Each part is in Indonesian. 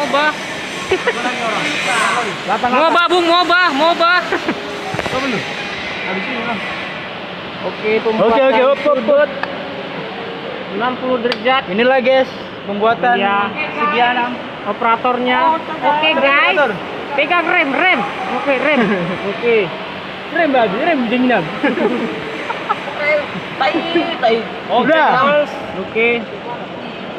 Moba. Moba, Bung, Moba. Oke, pembuatan Oke, hop. sudut 60 derajat. Inilah guys, pembuatan Iya. Sugiana. Operatornya. Oke, guys. operator. Pegang rem. Oke, rem. Oke. Rem babi, rem dinginam. Tai. Udah. Oke.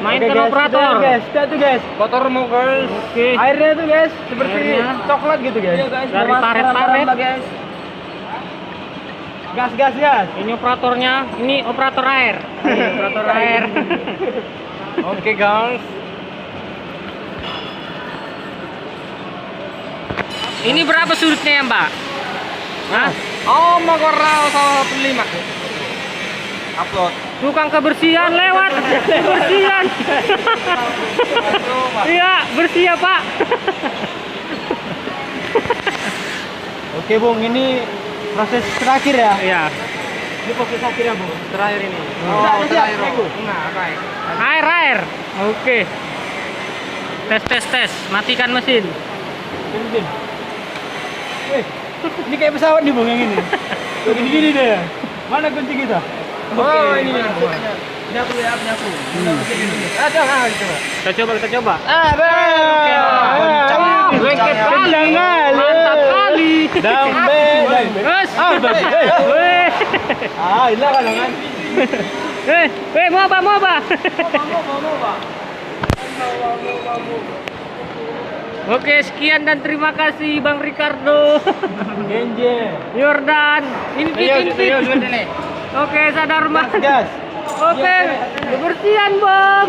Mainkan Oke, guys, operator. Kita tuh guys. Kotor mau guys. Oke. Airnya tuh guys seperti Airnya. coklat gitu guys. Iya guys. Dari Mas, paret-paret. guys. Gas ya. Ini operatornya. Ini operator air. Ini operator air. Oke guys. Ini berapa sudutnya ya, Mbak? Hah? Oh, mau korau 105. Upload. Tukang kebersihan lewat. Kebersihan. Iya, bersih ya, Pak. Oke Bung, ini proses terakhir ya. Iya. Ini proses terakhir ya Bung. Terakhir ini. Oh, terakhir. Bung. Nah, baik. Air. Oke. Tes. Matikan mesin. Bensin. Ini kayak pesawat nih Bung yang ini. Gini deh. Mana kunci kita? Oh, ini. Nyapu ya, nyapu. Jangan coba. Kita coba. Lengket kali. Kencang kali. Mantap kali. Dambe. Terus. Weh. Ini kan. Moba. Oke, sekian dan terima kasih Bang Ricardo. Genje. Yordan. Ini Pit. Oke, sadar Mas. Gas. Oke, kebersihan Bang.